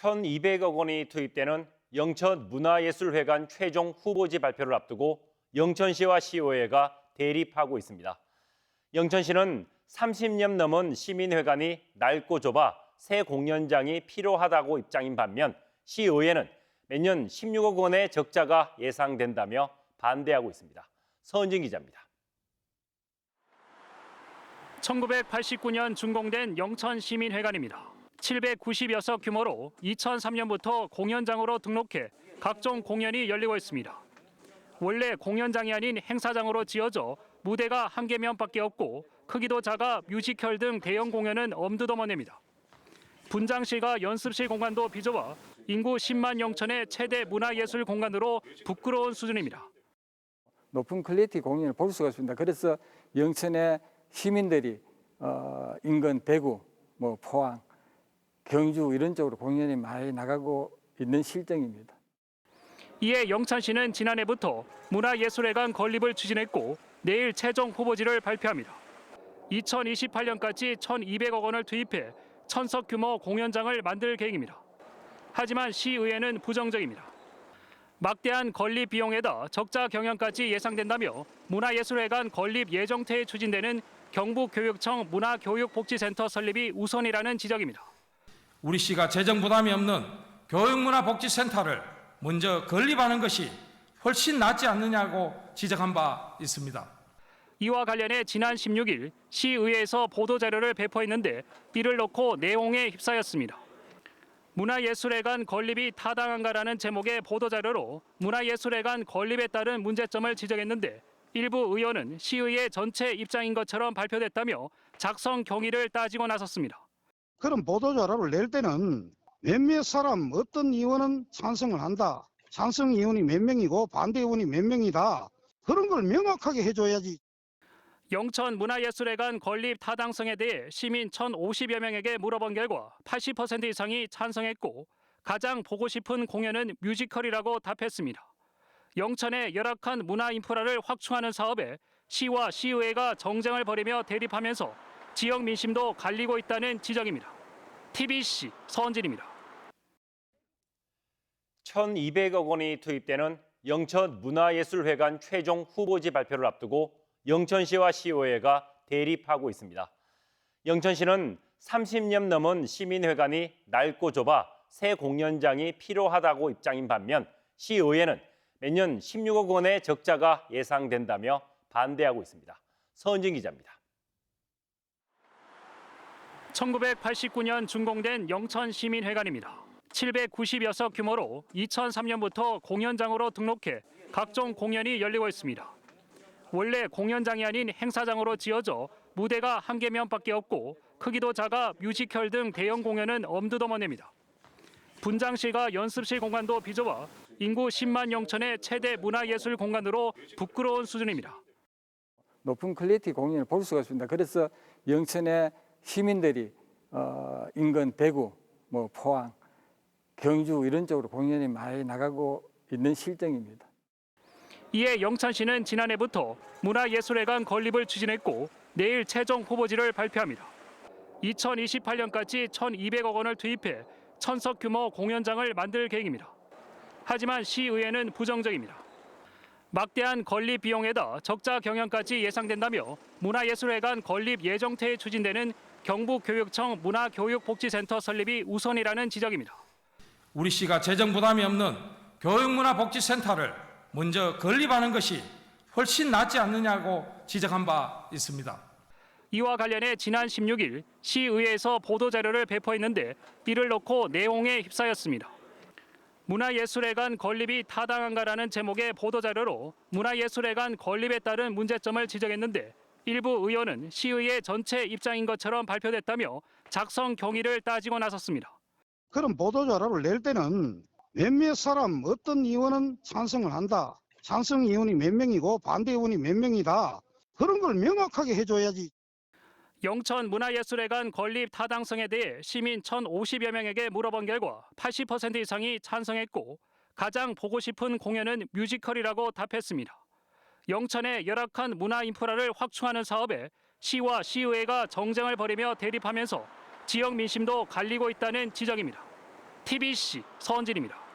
1,200억 원이 투입되는 영천 문화예술회관 최종 후보지 발표를 앞두고 영천시와 시의회가 대립하고 있습니다. 영천시는 30년 넘은 시민회관이 낡고 좁아 새 공연장이 필요하다고 입장인 반면 시의회는 매년 16억 원의 적자가 예상된다며 반대하고 있습니다. 서은진 기자입니다. 1989년 준공된 영천시민회관입니다. 790여석 규모로 2003년부터 공연장으로 등록해 각종 공연이 열리고 있습니다. 원래 공연장이 아닌 행사장으로 지어져 무대가 1개면밖에 없고 크기도 작아 뮤지컬 등 대형 공연은 엄두도머냅니다. 분장실과 연습실 공간도 비좁아 인구 10만 영천의 최대 문화예술 공간으로 부끄러운 수준입니다. 높은 퀄리티 공연을 볼 수가 있습니다. 그래서 영천의 시민들이 인근 대구, 포항, 경주 이런 쪽으로 공연이 많이 나가고 있는 실정입니다. 이에 영천시는 지난해부터 문화예술회관 건립을 추진했고 내일 최종 후보지를 발표합니다. 2028년까지 1,200억 원을 투입해 1,000석 규모 공연장을 만들 계획입니다. 하지만 시의회는 부정적입니다. 막대한 건립 비용에다 적자 경영까지 예상된다며 문화예술회관 건립 예정태에 추진되는 경북교육청 문화교육복지센터 설립이 우선이라는 지적입니다. 우리 시가 재정 부담이 없는 교육문화복지센터를 먼저 건립하는 것이 훨씬 낫지 않느냐고 지적한 바 있습니다. 이와 관련해 지난 16일 시의회에서 보도자료를 배포했는데 이를 놓고 내용에 휩싸였습니다. 문화예술회관 건립이 타당한가라는 제목의 보도자료로 문화예술회관 건립에 따른 문제점을 지적했는데 일부 의원은 시의회 전체 입장인 것처럼 발표됐다며 작성 경위를 따지고 나섰습니다. 그런 보도자료를 낼 때는 몇몇 사람 어떤 의원은 찬성을 한다. 찬성 의원이 몇 명이고 반대 의원이 몇 명이다. 그런 걸 명확하게 해줘야지. 영천 문화예술회관 건립 타당성에 대해 시민 1,050여 명에게 물어본 결과 80% 이상이 찬성했고 가장 보고 싶은 공연은 뮤지컬이라고 답했습니다. 영천의 열악한 문화 인프라를 확충하는 사업에 시와 시의회가 정쟁을 벌이며 대립하면서 지역 민심도 갈리고 있다는 지적입니다. TBC 서은진입니다. 1,200억 원이 투입되는 영천 문화예술회관 최종 후보지 발표를 앞두고 영천시와 시의회가 대립하고 있습니다. 영천시는 30년 넘은 시민회관이 낡고 좁아 새 공연장이 필요하다고 입장인 반면 시의회는 매년 16억 원의 적자가 예상된다며 반대하고 있습니다. 서은진 기자입니다. 1989년 준공된 영천시민회관입니다. 790여석 규모로 2003년부터 공연장으로 등록해 각종 공연이 열리고 있습니다. 원래 공연장이 아닌 행사장으로 지어져 무대가 1개면밖에 없고 크기도 작아 뮤지컬 등 대형 공연은 엄두도머냅니다. 분장실과 연습실 공간도 비좁아 인구 10만 영천의 최대 문화예술 공간으로 부끄러운 수준입니다. 높은 퀄리티 공연을 볼 수가 있습니다. 그래서 영천의 시민들이 인근 대구, 포항, 경주 이런 쪽으로 공연이 많이 나가고 있는 실정입니다. 이에 영천시는 지난해부터 문화예술회관 건립을 추진했고 내일 최종 후보지를 발표합니다. 2028년까지 1,200억 원을 투입해 1,000석 규모 공연장을 만들 계획입니다. 하지만 시의회는 부정적입니다. 막대한 건립 비용에다 적자 경영까지 예상된다며 문화예술회관 건립 예정태에 추진되는 경북교육청 문화교육복지센터 설립이 우선이라는 지적입니다. 우리 시가 재정 부담이 없는 교육문화복지센터를 먼저 건립하는 것이 훨씬 낫지 않느냐고 지적한 바 있습니다. 이와 관련해 지난 16일 시의회에서 보도자료를 배포했는데 이를 놓고 내용에 휩싸였습니다. 문화예술회관 건립이 타당한가라는 제목의 보도자료로 문화예술회관 건립에 따른 문제점을 지적했는데 일부 의원은 시의회 전체 입장인 것처럼 발표됐다며 작성 경위를 따지고 나섰습니다. 그런 보도자료를 낼 때는 몇몇 사람 어떤 의원은 찬성을 한다. 찬성 의원이 몇 명이고 반대 의원이 몇 명이다. 그런 걸 명확하게 해줘야지. 영천 문화예술회관 건립 타당성에 대해 시민 1,050여 명에게 물어본 결과 80% 이상이 찬성했고 가장 보고 싶은 공연은 뮤지컬이라고 답했습니다. 영천의 열악한 문화 인프라를 확충하는 사업에 시와 시의회가 정쟁을 벌이며 대립하면서 지역 민심도 갈리고 있다는 지적입니다. TBC 서원진입니다.